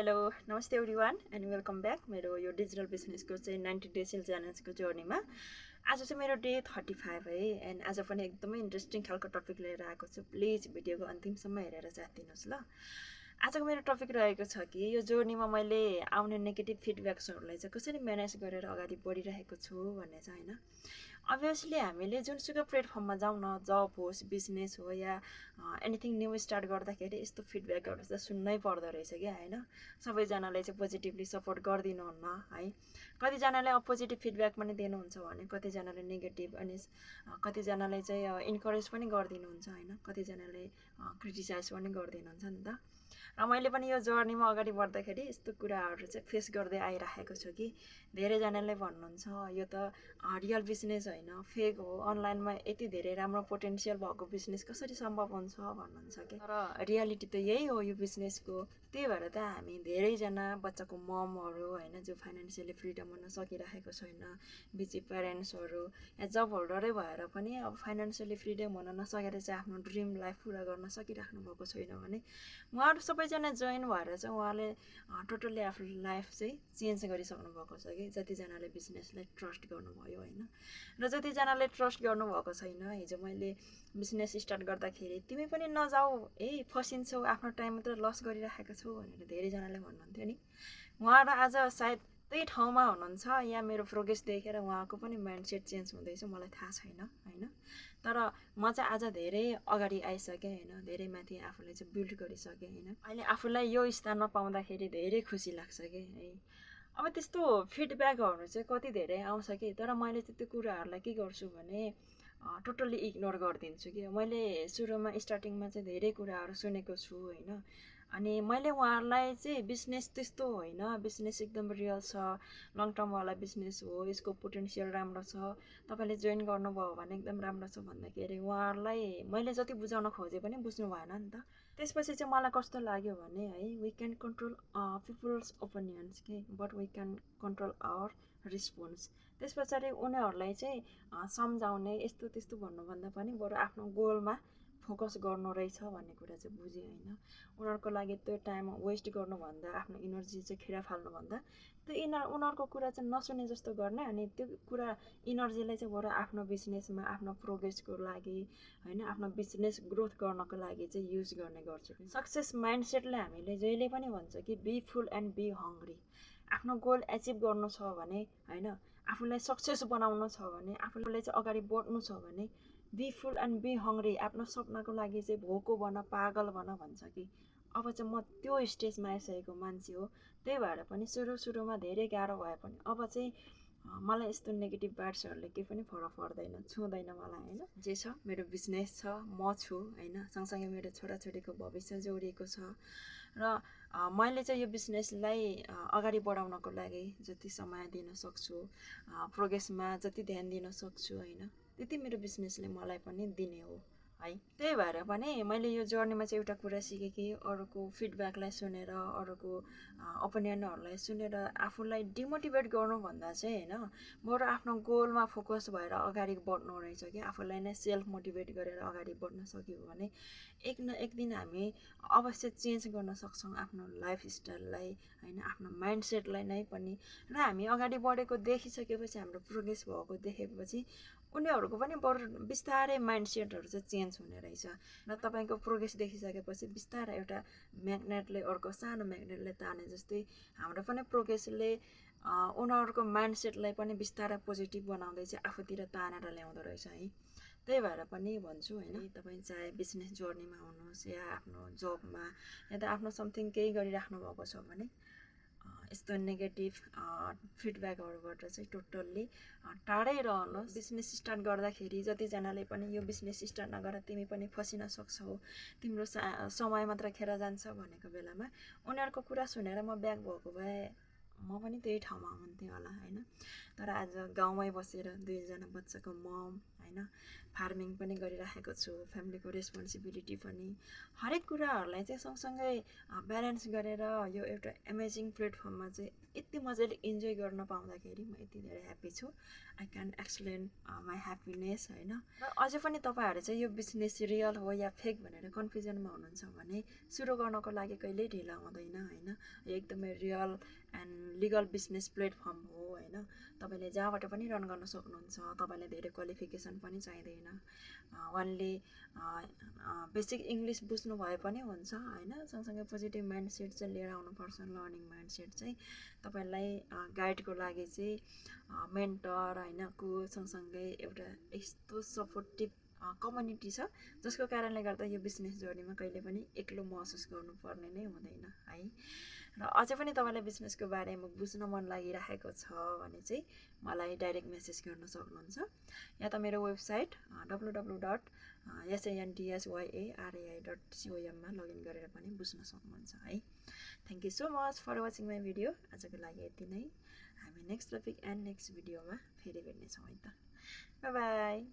Hello नमस्ते everyone and welcome back मेरो यो डिजिटल बिजनेसको चाहिँ 90 डे सेल च्यालेन्जको जर्नीमा आज चाहिँ मेरो डे 35 है एन्ड आज पनि एकदमै इन्ट्रेस्टिङ खालको टपिक लिएर आएको छु। प्लिज भिडियोको अन्तिमसम्म हेरेर साथ दिनुहोस् ल। आजको मेरो टपिक रहेको छ कि यो जर्नीमा मैले आउने नेगेटिभ फिडब्याक्सहरूलाई चाहिँ कसरी म्यानेज गरेर अगाडि बढिरहेको छु भन्ने छ हैन। अभियसली हामीले जुनसुकै प्लेटफर्ममा जाउँ न, जब होस् बिजनेस हो या एनिथिङ न्यू स्टार्ट गर्दाखेरि यस्तो फिडब्याकहरू चाहिँ सुन्नै पर्दो रहेछ क्या हैन। सबैजनाले चाहिँ पोजिटिभली सपोर्ट गरिदिनुहुन्न है। कतिजनाले पोजिटिभ फिडब्याक पनि दिनुहुन्छ भने कतिजनाले नेगेटिभ अनि कतिजनाले चाहिँ इन्करेज पनि गरिदिनुहुन्छ हैन। कतिजनाले क्रिटिसाइज पनि गरिदिनुहुन्छ नि त। र मैले पनि यो जर्नीमा अगाडि बढ्दाखेरि यस्तो कुराहरू चाहिँ फेस गर्दै आइराखेको छु कि धेरैजनाले भन्नुहुन्छ यो त रियल बिजनेस होइन, फेक हो, अनलाइनमा यति धेरै राम्रो पोटेन्सियल भएको बिजनेस कसरी सम्भव हुन्छ भन्नुहुन्छ कि। तर रियालिटी त यही हो यो बिजनेसको। त्यही भएर त हामी धेरैजना बच्चाको ममहरू होइन जो फाइनेन्सियली फ्रिडम हुन सकिरहेको छैन, बिजी प्यारेन्ट्सहरू या जब होल्डरै भएर पनि अब फाइनेन्सियली फ्रिडम हुन नसकेर चाहिँ आफ्नो ड्रिम लाइफ पुरा गर्न सकिराख्नु भएको छैन भने उहाँहरू सबैजना जोइन भएर चाहिँ उहाँले टोटल्ली आफ्नो लाइफ चाहिँ चेन्ज गरिसक्नु भएको छ कि। जतिजनाले बिजनेसलाई ट्रस्ट गर्नुभयो होइन, र जतिजनाले ट्रस्ट गर्नुभएको छैन। हिजो मैले बिजनेस स्टार्ट गर्दाखेरि तिमी पनि नजाऊ है, फसिन्छौ, आफ्नो टाइम मात्र लस गरिराखेको छौ भनेर धेरैजनाले भन्नुहुन्थ्यो नि। उहाँहरू आज सायद त्यही ठाउँमा हुनुहुन्छ या मेरो प्रोग्रेस देखेर उहाँको पनि माइन्डसेट चेन्ज हुँदैछ, मलाई थाहा छैन होइन। तर म चाहिँ आज धेरै अगाडि आइसकेँ होइन, धेरै माथि आफूलाई चाहिँ बिल्ड गरिसकेँ होइन। अहिले आफूलाई यो स्थानमा पाउँदाखेरि धेरै खुसी लाग्छ कि है। अब त्यस्तो फिडब्याकहरू चाहिँ कति धेरै आउँछ कि, तर मैले चाहिँ त्यो कुराहरूलाई के गर्छु भने टोटल्ली इग्नोर गरिदिन्छु कि। मैले सुरुमा स्टार्टिङमा चाहिँ धेरै कुराहरू सुनेको छु होइन। अनि मैले उहाँहरूलाई चाहिँ बिजनेस त्यस्तो होइन, बिजनेस एकदम रियल छ, लङ टर्मवाला बिजनेस हो, यसको पोटेन्सियल राम्रो छ, तपाईँले जोइन गर्नुभयो भने एकदम राम्रो छ भन्दाखेरि उहाँहरूलाई मैले जति बुझाउन खोजे पनि बुझ्नु भएन नि त। त्यसपछि चाहिँ मलाई कस्तो लाग्यो भने है, we can control people's opinions के, but we can control our response. त्यस पछाडि उनीहरूलाई चाहिँ सम्झाउने यस्तो त्यस्तो भन्नुभन्दा पनि बरु आफ्नो गोलमा फोकस गर्नु रहेछ भन्ने कुरा चाहिँ बुझेँ होइन। उनीहरूको लागि त्यो टाइम वेस्ट गर्नुभन्दा, आफ्नो इनर्जी चाहिँ खेर फाल्नुभन्दा त्यो उनीहरूको कुरा चाहिँ नसुने जस्तो गर्ने, अनि त्यो कुरा इनर्जीलाई चाहिँ बरु आफ्नो बिजनेसमा आफ्नो प्रोग्रेसको लागि होइन, आफ्नो बिजनेस ग्रोथ गर्नको लागि चाहिँ युज गर्ने गर्छु। सक्सेस माइन्डसेटले हामीले जहिले पनि भन्छ कि be fool and be hungry. आफ्नो गोल एचिभ गर्नु छ भने होइन, आफूलाई सक्सेस बनाउनु छ भने, आफूलाई चाहिँ अगाडि बढ्नु छ भने be fool and be hungry. आफ्नो सपनाको लागि चाहिँ भोको बन, पागल बन भन्छ कि। अब चाहिँ म त्यो स्टेजमा आइसकेको मान्छे हो। त्यही भएर पनि सुरुमा धेरै गाह्रो भए पनि अब चाहिँ मलाई यस्तो नेगेटिभ बार्ड्सहरूले केही पनि फरक पर्दैन, छुँदैन मलाई होइन। जे छ मेरो बिजनेस छ, म छु होइन, सँगसँगै मेरो छोराछोरीको भविष्य जोडिएको छ। र मैले चाहिँ यो बिजनेसलाई अगाडि बढाउनको लागि जति समय दिन सक्छु, प्रोग्रेसमा जति ध्यान दिन सक्छु होइन, त्यति मेरो बिजनेसले मलाई पनि दिने हो है। त्यही भएर पनि मैले यो जर्नीमा चाहिँ एउटा कुरा सिकेँ कि अरूको फिडब्याकलाई सुनेर, अरूको ओपिनियनहरूलाई सुनेर आफूलाई डिमोटिभेट गर्नुभन्दा चाहिँ होइन, बरु आफ्नो गोलमा फोकस भएर अगाडि बढ्नु रहेछ कि। आफूलाई नै सेल्फ मोटिभेट गरेर अगाडि बढ्न सक्यो भने एक न एक दिन हामी अवश्य चेन्ज गर्न सक्छौँ आफ्नो लाइफ स्टाइललाई होइन, आफ्नो माइन्डसेटलाई नै पनि। र हामी अगाडि बढेको देखिसकेपछि, हाम्रो प्रोग्रेस भएको देखेपछि उनीहरूको पनि बरु बिस्तारै माइन्डसेटहरू चाहिँ चेन्ज हुने रहेछ। र तपाईँको प्रोग्रेस देखिसकेपछि बिस्तारै एउटा म्याग्नेटले अर्को सानो म्याग्नेटले ताने जस्तै हाम्रो पनि प्रोग्रेसले उनीहरूको माइन्डसेटलाई पनि बिस्तारै पोजिटिभ बनाउँदै चाहिँ आफूतिर तानेर ल्याउँदो रहेछ है। त्यही भएर पनि भन्छु होइन, तपाईँ चाहे बिजनेस जर्नीमा हुनुहोस् या आफ्नो जबमा या त आफ्नो समथिङ केही गरिराख्नु भएको छ भने यस्तो नेगेटिभ फिडब्याकहरूबाट चाहिँ टोटल्ली टाढै रहनुहोस्। बिजनेस स्टार्ट गर्दाखेरि जतिजनाले पनि यो बिजनेस स्टार्ट नगर तिमी पनि फसिन सक्छौ, तिम्रो समय मात्र खेर जान्छ भनेको बेलामा उनीहरूको कुरा सुनेर म ब्याक भएको भए म पनि त्यही ठाउँमा हुन्थेँ होला होइन। तर आज गाउँमै बसेर 2जना बच्चाको मम होइन, फार्मिङ पनि गरिराखेको छु, फ्यामिलीको रेस्पोन्सिबिलिटी पनि, हरेक कुराहरूलाई चाहिँ सँगसँगै ब्यालेन्स गरेर यो एउटा एमेजिङ प्लेटफर्ममा चाहिँ यति मजाले इन्जोय गर्न पाउँदाखेरि म यति धेरै ह्याप्पी छु। I can explain my happiness होइन। र अझै पनि तपाईँहरू चाहिँ यो बिजनेस रियल हो या फेक भनेर कन्फ्युजनमा हुनुहुन्छ भने सुरु गर्नको लागि कहिल्यै ढिला हुँदैन होइन। एकदमै real and legal business platform हो होइन। तपाईँले जहाँबाट पनि रन गर्न सक्नुहुन्छ, तपाईँलाई धेरै क्वालिफिकेसन पनि चाहिँदैन, ओन्ली बेसिक इङ्ग्लिस बुझ्नु भए पनि हुन्छ होइन। सँगसँगै पोजिटिभ माइन्डसेट चाहिँ लिएर आउनुपर्छ, लर्निङ माइन्डसेट चाहिँ। तपाईँलाई गाइडको लागि चाहिँ मेन्टर होइन, कोच, सँगसँगै एउटा यस्तो सपोर्टिभ कम्युनिटी छ जसको कारणले गर्दा यो बिजनेस जर्नीमा कहिले पनि एक्लो महसुस गर्नुपर्ने नै हुँदैन है। र अझै पनि तपाईँलाई बिजनेसको बारेमा बुझ्न मन लागिरहेको छ भने चाहिँ मलाई डाइरेक्ट मेसेज गर्न सक्नुहुन्छ, या त मेरो वेबसाइट www.sandsyai.com मा लगइन गरेर पनि बुझ्न सक्नुहुन्छ है। Thank you so much for watching my video. आजको लागि यति नै। हामी नेक्स्ट टपिक एन्ड नेक्स्ट भिडियोमा फेरि भेट्नेछौँ है त। By by.